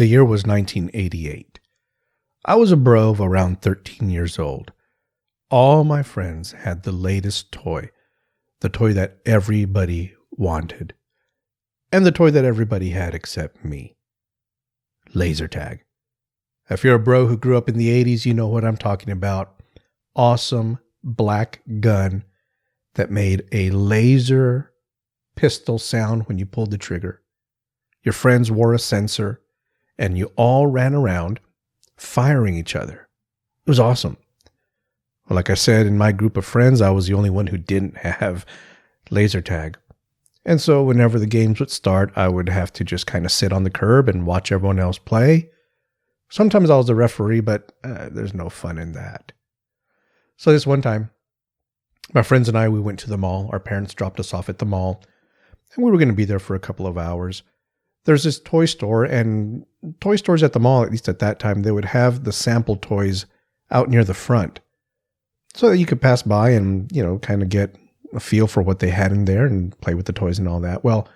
The year was 1988. I was a bro of around 13 years old. All my friends had the latest toy, the toy that everybody wanted, and the toy that everybody had except me. Laser tag. If you're a bro who grew up in the 80s, you know what I'm talking about. Awesome black gun that made a laser pistol sound when you pulled the trigger. Your friends wore a sensor, and you all ran around firing each other. It was awesome. Well, like I said, in my group of friends, I was the only one who didn't have laser tag. And so whenever the games would start, I would have to just kind of sit on the curb and watch everyone else play. Sometimes I was the referee, but there's no fun in that. So this one time, my friends and I, we went to the mall. Our parents dropped us off at the mall, and we were going to be there for a couple of hours. There's this toy store, and toy stores at the mall, at least at that time, they would have the sample toys out near the front so that you could pass by and, kind of get a feel for what they had in there and play with the toys and all that. Well,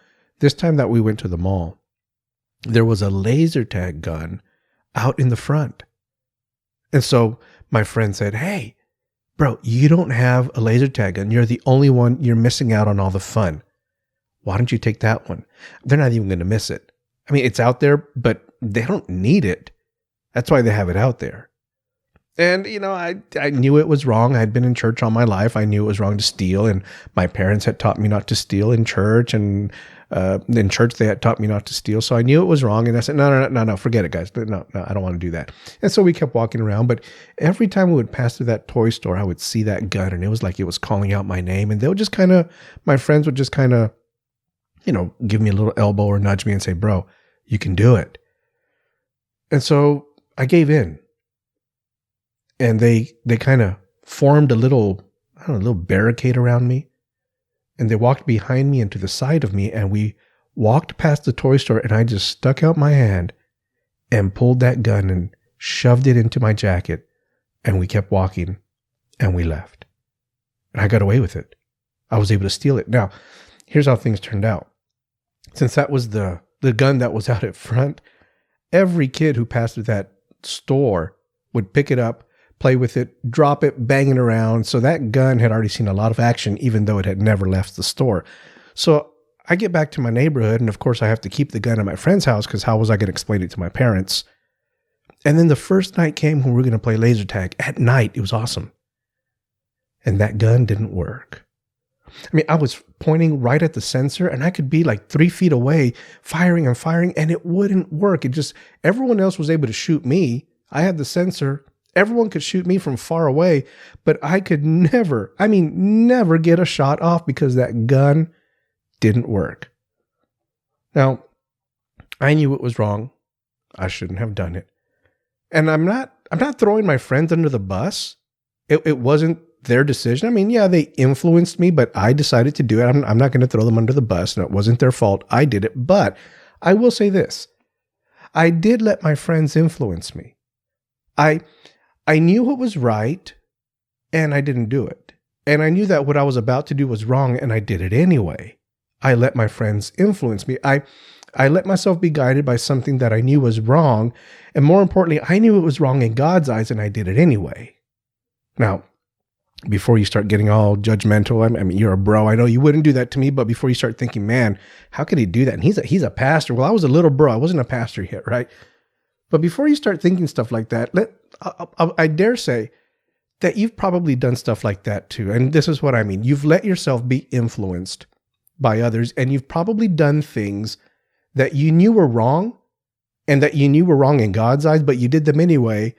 this time that we went to the mall, there was a laser tag gun out in the front. And so my friend said, "Hey, bro, you don't have a laser tag gun. You're the only one. You're missing out on all the fun. Why don't you take that one? They're not even going to miss it. I mean, it's out there, but they don't need it. That's why they have it out there." And, I knew it was wrong. I had been in church all my life. I knew it was wrong to steal. And my parents had taught me not to steal in church. And in church, they had taught me not to steal. So I knew it was wrong. And I said, no, forget it, guys. No, I don't want to do that. And so we kept walking around. But every time we would pass through that toy store, I would see that gun. And it was like it was calling out my name. And they would just my friends would just give me a little elbow or nudge me and say, "Bro, you can do it." And so I gave in. And they kind of formed a little barricade around me. And they walked behind me and to the side of me. And we walked past the toy store, and I just stuck out my hand and pulled that gun and shoved it into my jacket. And we kept walking, and we left. And I got away with it. I was able to steal it. Now, here's how things turned out. Since that was the gun that was out at front, every kid who passed through that store would pick it up, play with it, drop it, bang it around. So that gun had already seen a lot of action, even though it had never left the store. So I get back to my neighborhood, and of course I have to keep the gun at my friend's house because how was I going to explain it to my parents? And then the first night came when we were going to play laser tag at night. It was awesome. And that gun didn't work. I mean, I was pointing right at the sensor, and I could be like 3 feet away, firing, and it wouldn't work. Everyone else was able to shoot me. I had the sensor. Everyone could shoot me from far away, but I could never get a shot off because that gun didn't work. Now, I knew it was wrong. I shouldn't have done it. And I'm not throwing my friends under the bus. It wasn't their decision. I mean, yeah, they influenced me, but I decided to do it. I'm not going to throw them under the bus, and it wasn't their fault. I did it. But I will say this. I did let my friends influence me. I knew what was right, and I didn't do it. And I knew that what I was about to do was wrong, and I did it anyway. I let my friends influence me. I let myself be guided by something that I knew was wrong. And more importantly, I knew it was wrong in God's eyes, and I did it anyway. Now, before you start getting all judgmental, I mean, you're a bro. I know you wouldn't do that to me, but before you start thinking, man, how could he do that? And he's a pastor. Well, I was a little bro. I wasn't a pastor yet, right? But before you start thinking stuff like that, I dare say that you've probably done stuff like that too. And this is what I mean. You've let yourself be influenced by others, and you've probably done things that you knew were wrong and that you knew were wrong in God's eyes, but you did them anyway,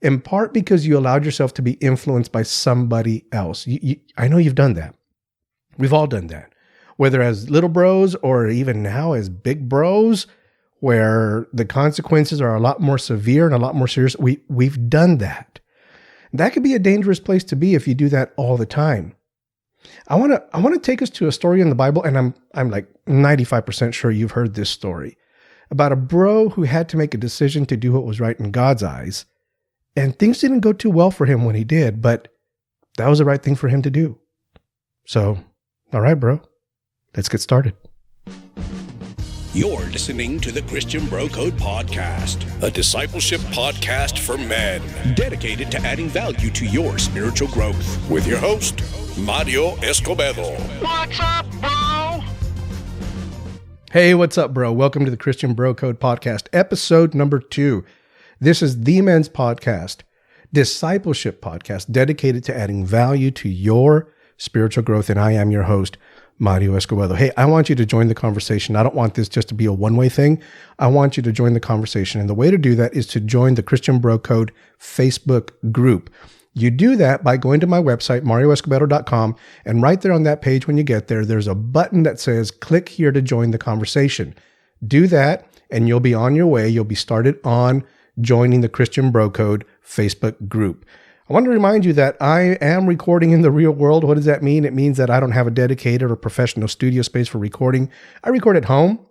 in part because you allowed yourself to be influenced by somebody else. I know you've done that. We've all done that, whether as little bros or even now as big bros, where the consequences are a lot more severe and a lot more serious. We've done that. That could be a dangerous place to be if you do that all the time. I want to take us to a story in the Bible, and I'm like 95% sure you've heard this story about a bro who had to make a decision to do what was right in God's eyes, and things didn't go too well for him when he did, but that was the right thing for him to do. So, all right, bro, let's get started. You're listening to the Christian Bro Code Podcast, a discipleship podcast for men, dedicated to adding value to your spiritual growth. With your host, Mario Escobedo. What's up, bro? Hey, what's up, bro? Welcome to the Christian Bro Code Podcast, episode number 2. This is the men's podcast, discipleship podcast, dedicated to adding value to your spiritual growth. And I am your host, Mario Escobedo. Hey, I want you to join the conversation. I don't want this just to be a one-way thing. I want you to join the conversation. And the way to do that is to join the Christian Bro Code Facebook group. You do that by going to my website, marioescobedo.com, and right there on that page when you get there, there's a button that says, click here to join the conversation. Do that, and you'll be on your way. You'll be started on joining the Christian Bro Code Facebook group. I want to remind you that I am recording in the real world. What does that mean? It means that I don't have a dedicated or professional studio space for recording. I record at home.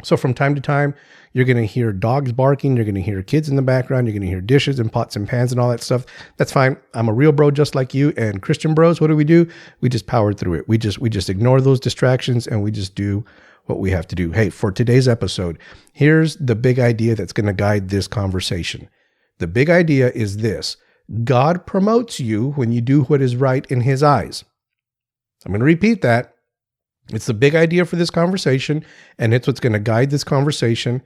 So from time to time, you're going to hear dogs barking. You're going to hear kids in the background. You're going to hear dishes and pots and pans and all that stuff. That's fine. I'm a real bro just like you. And Christian bros, what do? We just power through it. We just ignore those distractions and we just do what we have to do. Hey, for today's episode, here's the big idea that's going to guide this conversation. The big idea is this: God promotes you when you do what is right in His eyes. I'm going to repeat that. It's the big idea for this conversation, and it's what's going to guide this conversation.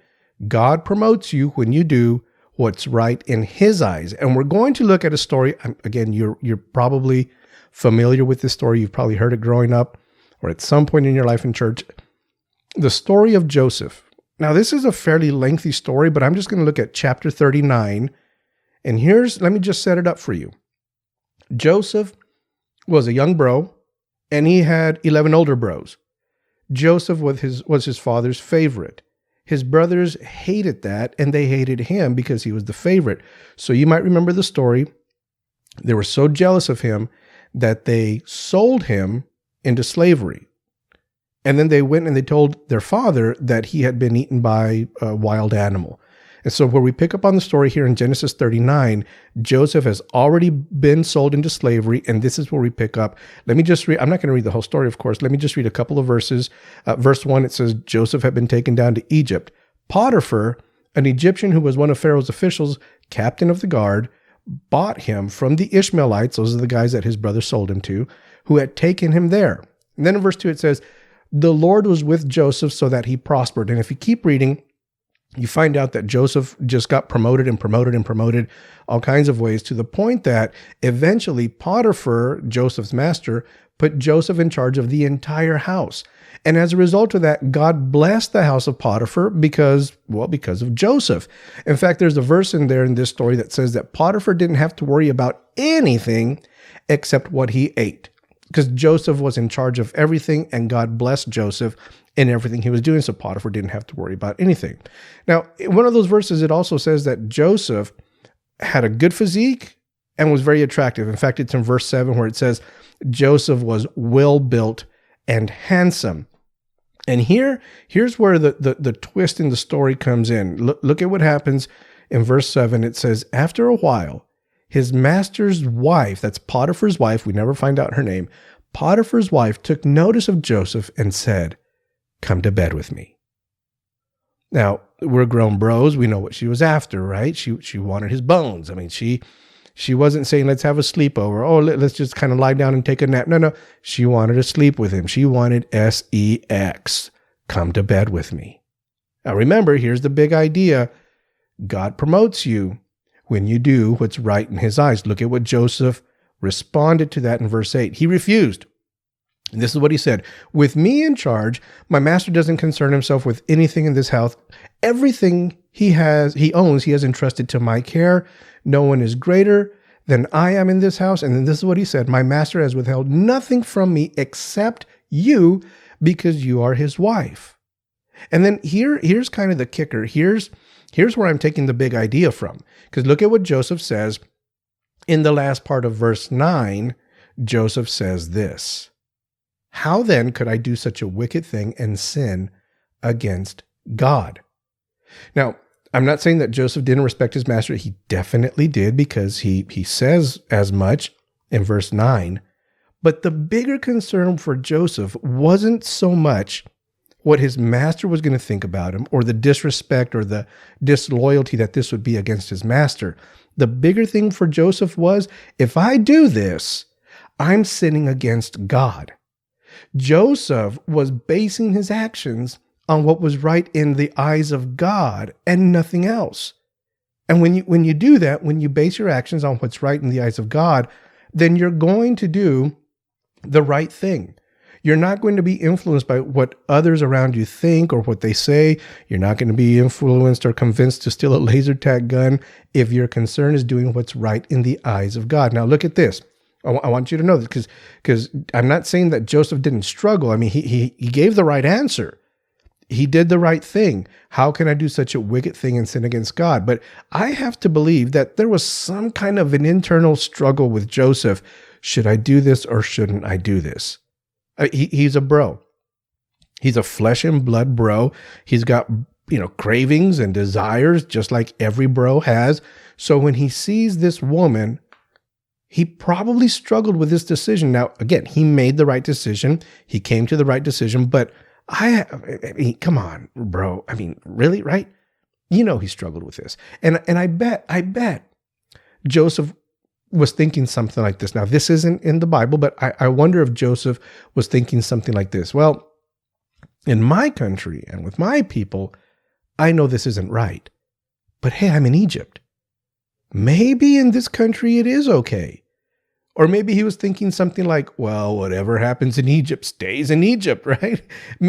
God promotes you when you do what's right in His eyes. And we're going to look at a story. Again, you're probably familiar with this story. You've probably heard it growing up or at some point in your life in church. The story of Joseph. Now, this is a fairly lengthy story, but I'm just going to look at chapter 39. And let me just set it up for you. Joseph was a young bro, and he had 11 older bros. Joseph was his father's favorite. His brothers hated that, and they hated him because he was the favorite. So you might remember the story. They were so jealous of him that they sold him into slavery. And then they went and they told their father that he had been eaten by a wild animal. And so where we pick up on the story here in Genesis 39, Joseph has already been sold into slavery, and this is where we pick up. Let me just read. I'm not going to read the whole story, of course. Let me just read a couple of verses. Verse 1, it says, Joseph had been taken down to Egypt. Potiphar, an Egyptian who was one of Pharaoh's officials, captain of the guard, bought him from the Ishmaelites, those are the guys that his brother sold him to, who had taken him there. And then in verse 2, it says, the Lord was with Joseph so that he prospered. And if you keep reading, you find out that Joseph just got promoted all kinds of ways, to the point that eventually Potiphar, Joseph's master, put Joseph in charge of the entire house. And as a result of that, God blessed the house of Potiphar because of Joseph. In fact, there's a verse in there in this story that says that Potiphar didn't have to worry about anything except what he ate, because Joseph was in charge of everything, and God blessed Joseph in everything he was doing, so Potiphar didn't have to worry about anything. Now, in one of those verses, it also says that Joseph had a good physique and was very attractive. In fact, it's in verse 7 where it says Joseph was well-built and handsome. And here's where the twist in the story comes in. Look at what happens in verse 7. It says, after a while, his master's wife, that's Potiphar's wife, we never find out her name, Potiphar's wife took notice of Joseph and said, come to bed with me. Now, we're grown bros. We know what she was after, right? She wanted his bones. I mean, she wasn't saying, let's have a sleepover. Oh, let's just kind of lie down and take a nap. No. She wanted to sleep with him. She wanted sex. Come to bed with me. Now, remember, here's the big idea. God promotes you when you do what's right in His eyes. Look at what Joseph responded to that in verse 8. He refused. And this is what he said: with me in charge, my master doesn't concern himself with anything in this house. Everything he owns, he has entrusted to my care. No one is greater than I am in this house. And then this is what he said: my master has withheld nothing from me except you, because you are his wife. And then here's kind of the kicker. Here's where I'm taking the big idea from. Because look at what Joseph says in the last part of verse 9. Joseph says this: how then could I do such a wicked thing and sin against God? Now, I'm not saying that Joseph didn't respect his master. He definitely did, because he says as much in verse 9. But the bigger concern for Joseph wasn't so much what his master was going to think about him, or the disrespect or the disloyalty that this would be against his master. The bigger thing for Joseph was, if I do this, I'm sinning against God. Joseph was basing his actions on what was right in the eyes of God and nothing else. And when you do that, when you base your actions on what's right in the eyes of God, then you're going to do the right thing. You're not going to be influenced by what others around you think or what they say. You're not going to be influenced or convinced to steal a laser tag gun if your concern is doing what's right in the eyes of God. Now, look at this. I want you to know this because I'm not saying that Joseph didn't struggle. I mean, he gave the right answer. He did the right thing. How can I do such a wicked thing and sin against God? But I have to believe that there was some kind of an internal struggle with Joseph. Should I do this or shouldn't I do this? He's a bro. He's a flesh and blood bro. He's got, cravings and desires just like every bro has. So when he sees this woman, he probably struggled with this decision. Now, again, he made the right decision. He came to the right decision, but I mean, come on, bro. I mean, really, right? He struggled with this. And I bet Joseph was thinking something like this. Now, this isn't in the Bible, but I wonder if Joseph was thinking something like this. Well, in my country and with my people, I know this isn't right. But hey, I'm in Egypt. Maybe in this country it is okay. Or maybe he was thinking something like, well, whatever happens in Egypt stays in Egypt, right?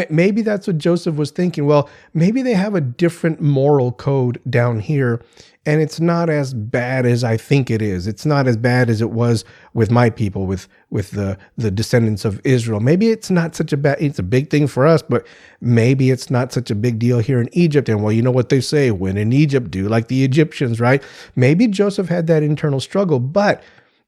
Maybe that's what Joseph was thinking. Well, maybe they have a different moral code down here, and it's not as bad as I think it is. It's not as bad as it was with my people, with the descendants of Israel. Maybe it's not such it's a big thing for us, but maybe it's not such a big deal here in Egypt. And well, you know what they say, when in Egypt, do like the Egyptians, right? Maybe Joseph had that internal struggle, but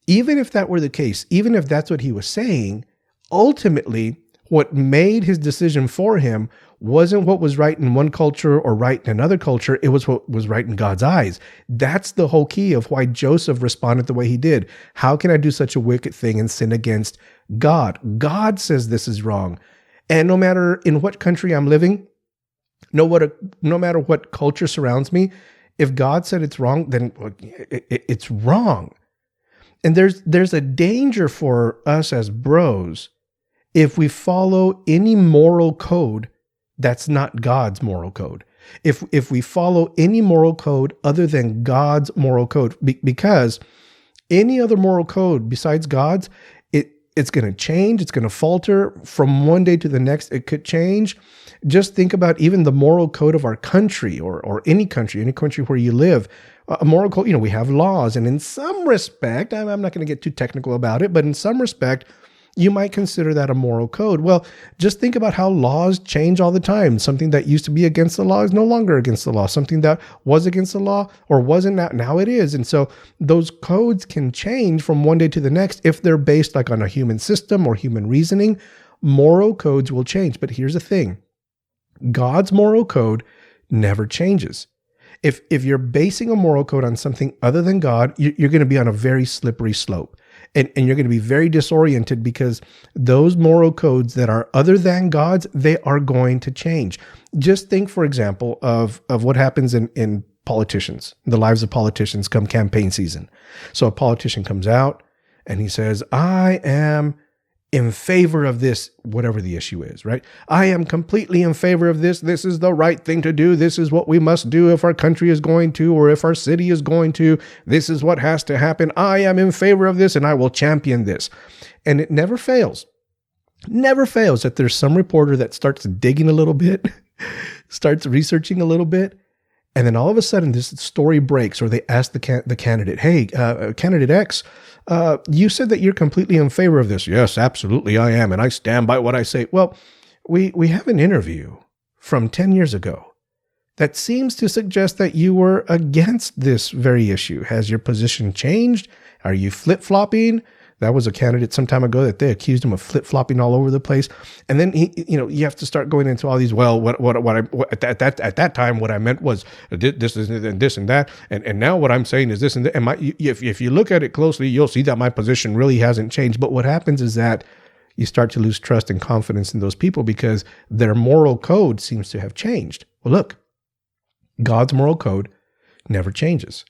even if that were the case, even if that's what he was saying, ultimately, what made his decision for him wasn't what was right in one culture or right in another culture. It was what was right in God's eyes. That's the whole key of why Joseph responded the way he did. How can I do such a wicked thing and sin against God? God says this is wrong. And no matter in what country I'm living, no matter what culture surrounds me, if God said it's wrong, then it's wrong. And there's a danger for us as bros if we follow any moral code that's not God's moral code. If we follow any moral code other than God's moral code, because any other moral code besides God's, it's going to change. It's going to falter from one day to the next. It could change. Just think about even the moral code of our country or any country where you live. A moral code, we have laws. And in some respect, I'm not going to get too technical about it, but in some respect, you might consider that a moral code. Well, just think about how laws change all the time. Something that used to be against the law is no longer against the law. Something that was against the law or wasn't, now it is. And so those codes can change from one day to the next if they're based like on a human system or human reasoning. Moral codes will change. But here's the thing. God's moral code never changes. If you're basing a moral code on something other than God, you're going to be on a very slippery slope. And you're going to be very disoriented because those moral codes that are other than God's, they are going to change. Just think, for example, of what happens in politicians, the lives of politicians come campaign season. So a politician comes out and he says, I am in favor of this, whatever the issue is, right? I am completely in favor of this. This is the right thing to do. This is what we must do if our country is going to, or if our city is going to. This is what has to happen. I am in favor of this and I will champion this. And it never fails that there's some reporter that starts digging a little bit, starts researching a little bit. And then all of a sudden this story breaks, or they ask the candidate, hey, candidate X, you said that you're completely in favor of this. Yes, absolutely, I am. And I stand by what I say. Well, we have an interview from 10 years ago that seems to suggest that you were against this very issue. Has your position changed? Are you flip-flopping? That was a candidate some time ago that they accused him of flip-flopping all over the place. And then you have to start going into all these, well, at that time, what I meant was this and this and that. And now what I'm saying is this and that. And if you look at it closely, you'll see that my position really hasn't changed. But what happens is that You start to lose trust and confidence in those people because their moral code seems to have changed. Well, look, God's moral code never changes.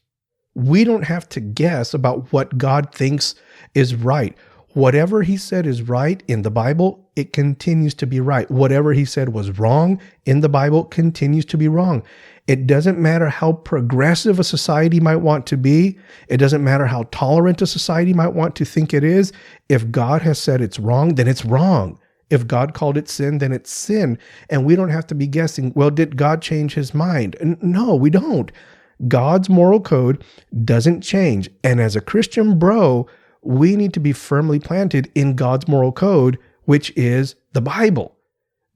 We don't have to guess about what God thinks is right. Whatever he said is right in the Bible, it continues to be right. Whatever he said was wrong in the Bible continues to be wrong. It doesn't matter how progressive a society might want to be. It doesn't matter how tolerant a society might want to think it is. If God has said it's wrong, then it's wrong. If God called it sin, then it's sin. And we don't have to be guessing, well, did God change his mind? No, we don't. God's moral code doesn't change. And as a Christian bro, we need to be firmly planted in God's moral code, which is the Bible.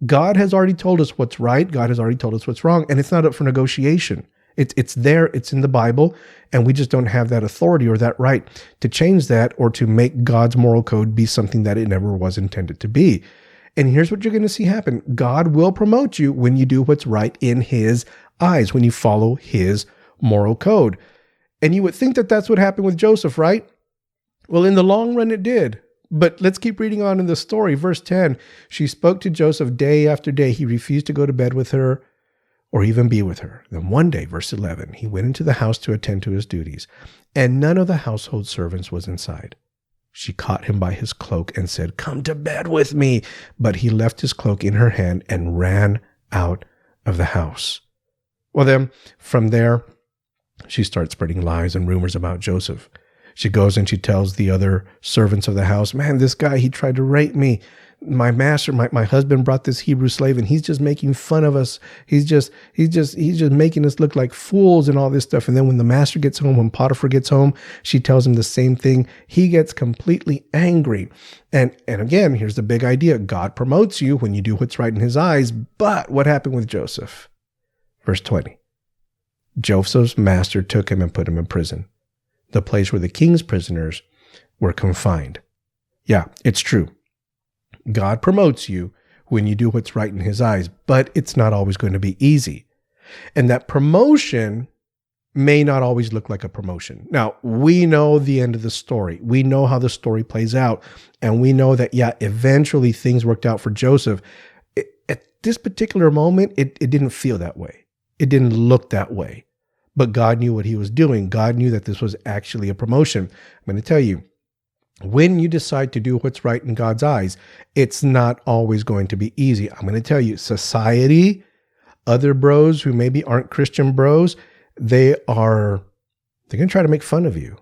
God has already told us what's right. God has already told us what's wrong. And it's not up for negotiation. It's there. It's in the Bible. And we just don't have that authority or that right to change that or to make God's moral code be something that it never was intended to be. And here's what you're going to see happen. God will promote you when you do what's right in his eyes, when you follow his moral code. And you would think that that's what happened with Joseph, right? Well, in the long run, it did. But let's keep reading on in the story. Verse 10, she spoke to Joseph day after day. He refused to go to bed with her or even be with her. Then one day, verse 11, he went into the house to attend to his duties, and none of the household servants was inside. She caught him by his cloak and said, "Come to bed with me." But he left his cloak in her hand and ran out of the house. Well, then from there, she starts spreading lies and rumors about Joseph. She goes and she tells the other servants of the house, "Man, this guy, he tried to rape me. My master, my husband brought this Hebrew slave and he's just making fun of us. He's just making us look like fools and all this stuff." And then when the master gets home, when Potiphar gets home, she tells him the same thing. He gets completely angry. And again, here's the big idea. God promotes you when you do what's right in his eyes. But what happened with Joseph? Verse 20. Joseph's master took him and put him in prison, the place where the king's prisoners were confined. Yeah, it's true. God promotes you when you do what's right in his eyes, but it's not always going to be easy. And that promotion may not always look like a promotion. Now, we know the end of the story. We know how the story plays out. And we know that, yeah, eventually things worked out for Joseph. At this particular moment, it didn't feel that way. It didn't look that way. But God knew what he was doing. God knew that this was actually a promotion. I'm going to tell you, when you decide to do what's right in God's eyes, it's not always going to be easy. I'm going to tell you, society, other bros who maybe aren't Christian bros, they're going to try to make fun of you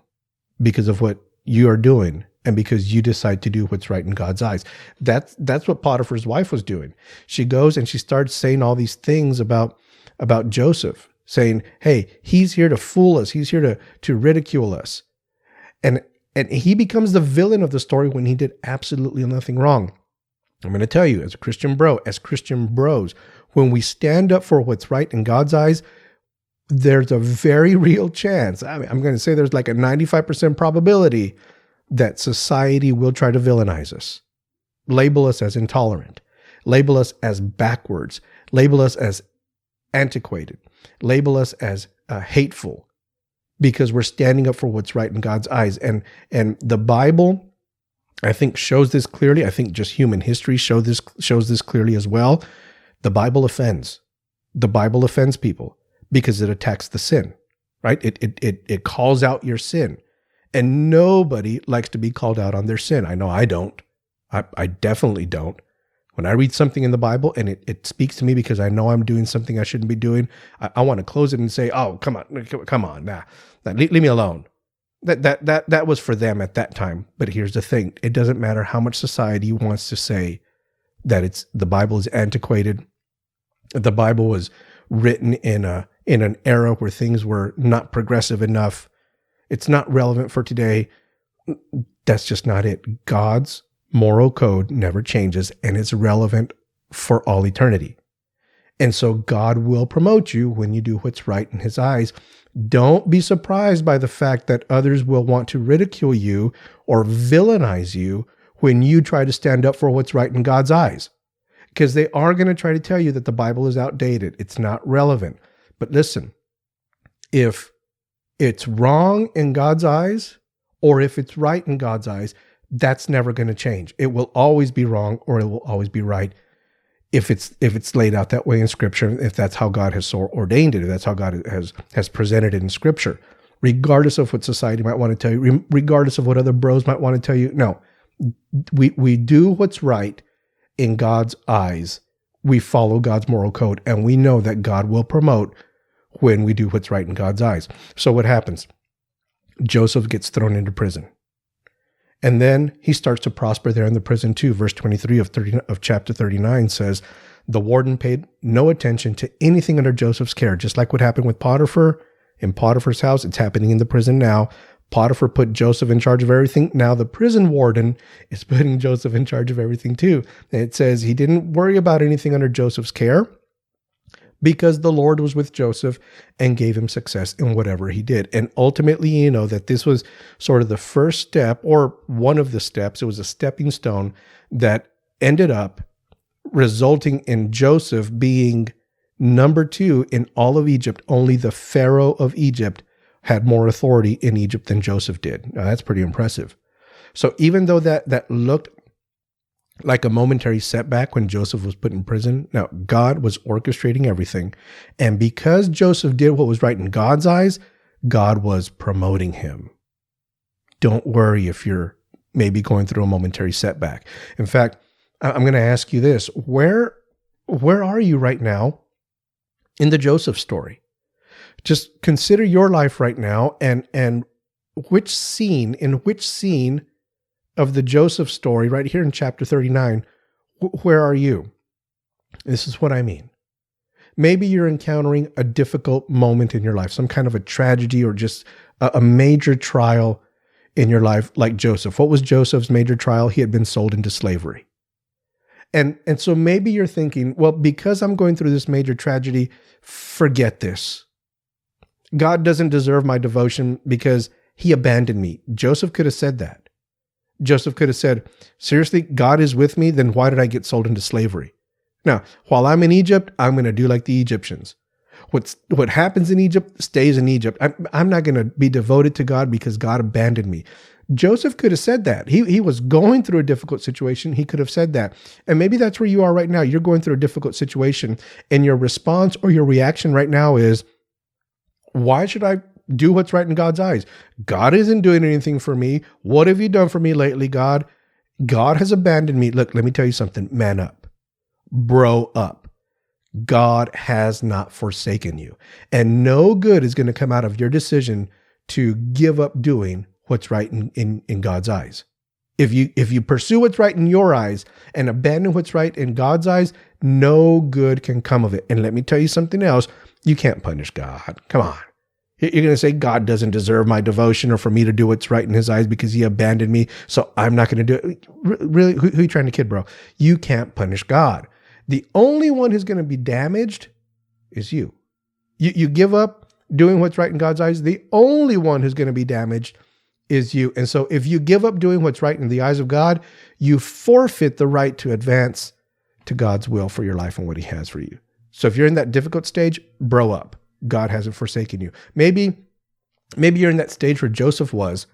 because of what you are doing and because you decide to do what's right in God's eyes. That's what Potiphar's wife was doing. She goes and she starts saying all these things about Joseph, saying, "Hey, he's here to fool us. He's here to ridicule us." And he becomes the villain of the story when he did absolutely nothing wrong. I'm going to tell you, as a Christian bro, as Christian bros, when we stand up for what's right in God's eyes, there's a very real chance. I'm going to say there's like a 95% probability that society will try to villainize us, label us as intolerant, label us as backwards, label us as antiquated, label us as hateful, because we're standing up for what's right in God's eyes. And the Bible, I think, shows this clearly. I think just human history shows this clearly as well. The Bible offends. The Bible offends people because it attacks the sin, right? It calls out your sin. And nobody likes to be called out on their sin. I know I don't. I definitely don't. When I read something in the Bible and it speaks to me because I know I'm doing something I shouldn't be doing, I want to close it and say, "Oh, come on, nah, leave me alone." That was for them at that time. But here's the thing: it doesn't matter how much society wants to say that the Bible is antiquated. The Bible was written in an era where things were not progressive enough. It's not relevant for today. That's just not it. God's moral code never changes, and it's relevant for all eternity. And so God will promote you when you do what's right in his eyes. Don't be surprised by the fact that others will want to ridicule you or villainize you when you try to stand up for what's right in God's eyes, because they are going to try to tell you that the Bible is outdated. It's not relevant. But listen, if it's wrong in God's eyes or if it's right in God's eyes, That's never going to change. It will always be wrong, or it will always be right if it's laid out that way in Scripture, if that's how God has so ordained it, if that's how God has presented it in Scripture, regardless of what society might want to tell you, regardless of what other bros might want to tell you. No, we do what's right in God's eyes. We follow God's moral code, and we know that God will promote when we do what's right in God's eyes. So what happens? Joseph gets thrown into prison. And then he starts to prosper there in the prison too. Verse 23 of chapter 39 says, the warden paid no attention to anything under Joseph's care, just like what happened with Potiphar in Potiphar's house. It's happening in the prison now. Potiphar put Joseph in charge of everything. Now the prison warden is putting Joseph in charge of everything too. And it says he didn't worry about anything under Joseph's care, because the Lord was with Joseph and gave him success in whatever he did. And ultimately, you know that this was sort of the first step, or one of the steps. It was a stepping stone that ended up resulting in Joseph being number 2 in all of Egypt. Only the Pharaoh of Egypt had more authority in Egypt than Joseph did. Now, that's pretty impressive. So even though that looked like a momentary setback when Joseph was put in prison, now God was orchestrating everything. And because Joseph did what was right in God's eyes, God was promoting him. Don't worry if you're maybe going through a momentary setback. In fact, I'm going to ask you this. Where are you right now in the Joseph story? Just consider your life right now, and which scene of the Joseph story right here in chapter 39, where are you? This is what I mean. Maybe you're encountering a difficult moment in your life, some kind of a tragedy or just a major trial in your life, like Joseph. What was Joseph's major trial? He had been sold into slavery. And so maybe you're thinking, well, because I'm going through this major tragedy, forget this. God doesn't deserve my devotion because he abandoned me. Joseph could have said that. Joseph could have said, seriously, God is with me, then why did I get sold into slavery? Now, while I'm in Egypt, I'm going to do like the Egyptians. What happens in Egypt stays in Egypt. I'm not going to be devoted to God because God abandoned me. Joseph could have said that. He was going through a difficult situation. He could have said that. And maybe that's where you are right now. You're going through a difficult situation, and your response or your reaction right now is, why should I do what's right in God's eyes? God isn't doing anything for me. What have you done for me lately, God? God has abandoned me. Look, let me tell you something. Man up. Bro up. God has not forsaken you. And no good is going to come out of your decision to give up doing what's right in God's eyes. If you pursue what's right in your eyes and abandon what's right in God's eyes, no good can come of it. And let me tell you something else. You can't punish God. Come on. You're going to say God doesn't deserve my devotion or for me to do what's right in his eyes because he abandoned me, so I'm not going to do it. Really? Who are you trying to kid, bro? You can't punish God. The only one who's going to be damaged is you. You give up doing what's right in God's eyes, the only one who's going to be damaged is you. And so if you give up doing what's right in the eyes of God, you forfeit the right to advance to God's will for your life and what he has for you. So if you're in that difficult stage, bro up. God hasn't forsaken you. Maybe you're in that stage where Joseph was,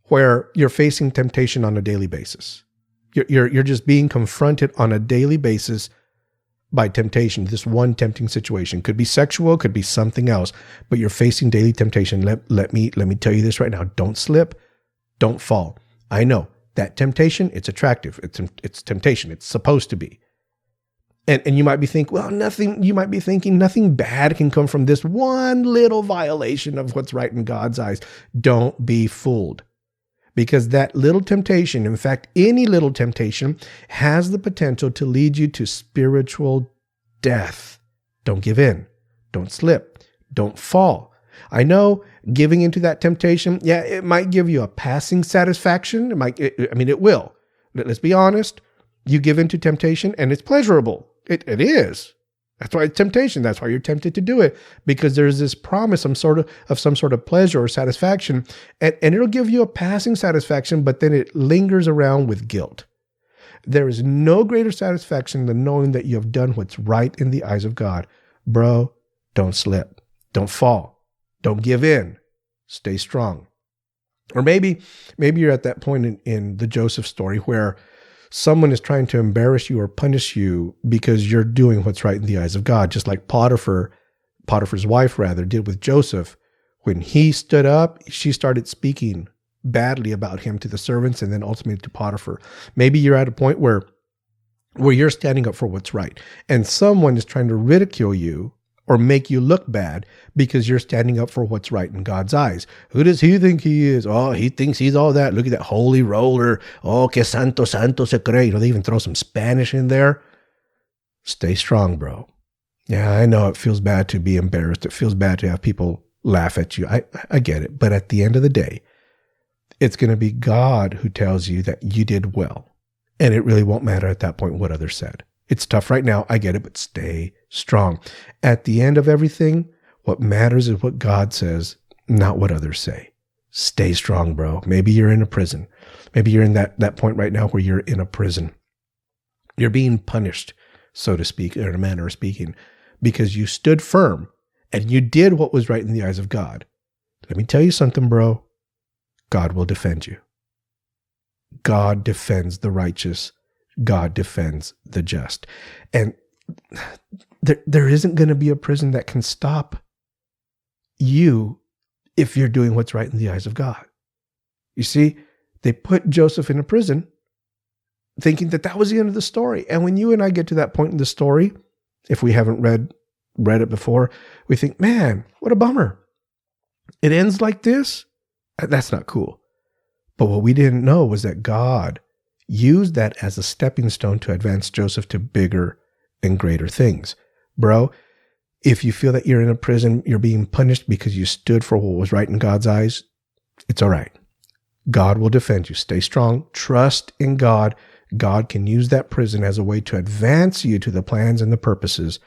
where you're facing temptation on a daily basis. You're just being confronted on a daily basis by temptation. This one tempting situation could be sexual, could be something else, but you're facing daily temptation. Let me tell you this right now. Don't slip, don't fall. I know that temptation, it's attractive. It's temptation. It's supposed to be. And you might be thinking, nothing bad can come from this one little violation of what's right in God's eyes. Don't be fooled. Because that little temptation, in fact, any little temptation, has the potential to lead you to spiritual death. Don't give in. Don't slip. Don't fall. I know giving into that temptation, it might give you a passing satisfaction. It will. Let's be honest. You give into temptation and it's pleasurable. It is. That's why it's temptation. That's why you're tempted to do it, because there's this promise, some sort of pleasure or satisfaction, and it'll give you a passing satisfaction, but then it lingers around with guilt. There is no greater satisfaction than knowing that you have done what's right in the eyes of God. Bro, don't slip. Don't fall. Don't give in. Stay strong. Or maybe you're at that point in the Joseph story where someone is trying to embarrass you or punish you because you're doing what's right in the eyes of God, just like Potiphar's wife rather did with Joseph. When he stood up, she started speaking badly about him to the servants and then ultimately to Potiphar. Maybe you're at a point where you're standing up for what's right and someone is trying to ridicule you or make you look bad because you're standing up for what's right in God's eyes. Who does he think he is? Oh, he thinks he's all that. Look at that holy roller. Oh, que santo se cree. They even throw some Spanish in there. Stay strong, bro. Yeah, I know it feels bad to be embarrassed. It feels bad to have people laugh at you. I get it. But at the end of the day, it's going to be God who tells you that you did well. And it really won't matter at that point what others said. It's tough right now. I get it, but stay strong. At the end of everything, what matters is what God says, not what others say. Stay strong, bro. Maybe you're in a prison. Maybe you're in that point right now where you're in a prison. You're being punished, so to speak, in a manner of speaking, because you stood firm and you did what was right in the eyes of God. Let me tell you something, bro. God will defend you. God defends the righteous. God defends the just. And there isn't going to be a prison that can stop you if you're doing what's right in the eyes of God. You see, they put Joseph in a prison thinking that was the end of the story. And when you and I get to that point in the story, if we haven't read it before, we think, man, what a bummer. It ends like this? That's not cool. But what we didn't know was that God used that as a stepping stone to advance Joseph to bigger and greater things. Bro, if you feel that you're in a prison, you're being punished because you stood for what was right in God's eyes, it's all right. God will defend you. Stay strong. Trust in God. God can use that prison as a way to advance you to the plans and the purposes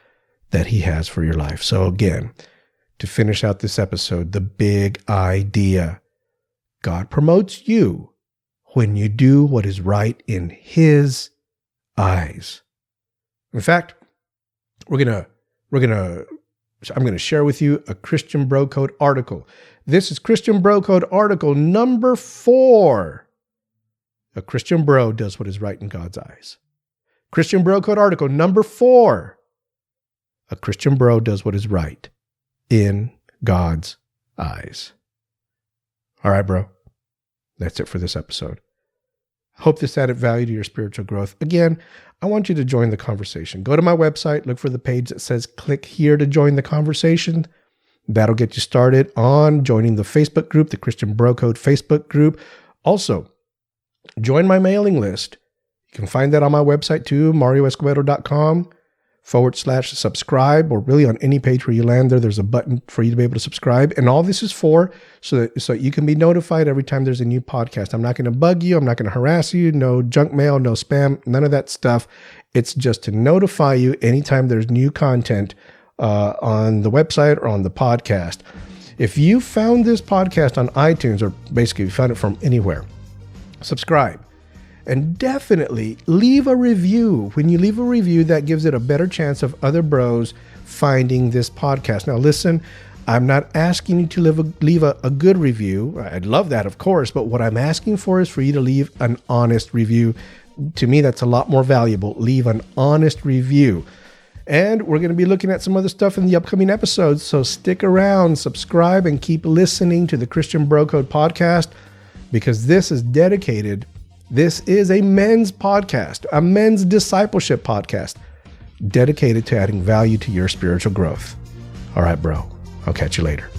that he has for your life. So again, to finish out this episode, the big idea. God promotes you when you do what is right in his eyes. In fact, I'm going to share with you a Christian Bro Code article. This is Christian Bro Code article number 4. A Christian bro does what is right in God's eyes. Christian Bro Code article number 4. A Christian bro does what is right in God's eyes. All right, bro. That's it for this episode. Hope this added value to your spiritual growth. Again, I want you to join the conversation. Go to my website, look for the page that says click here to join the conversation. That'll get you started on joining the Facebook group, the Christian Bro Code Facebook group. Also, join my mailing list. You can find that on my website too, marioescobedo.com/subscribe, or really on any page where you land there's a button for you to be able to subscribe. And all this is for so you can be notified every time there's a new podcast. I'm not going to bug you. I'm not going to harass you. No junk mail, no spam, none of that stuff. It's just to notify you anytime there's new content on the website or on the podcast. If you found this podcast on iTunes, or basically you found it from anywhere, subscribe. And definitely leave a review. When you leave a review, that gives it a better chance of other bros finding this podcast. Now, listen, I'm not asking you to leave a good review. I'd love that, of course. But what I'm asking for is for you to leave an honest review. To me, that's a lot more valuable. Leave an honest review. And we're going to be looking at some other stuff in the upcoming episodes. So stick around, subscribe, and keep listening to the Christian Bro Code podcast, because this is dedicated. This is a men's podcast, a men's discipleship podcast dedicated to adding value to your spiritual growth. All right, bro. I'll catch you later.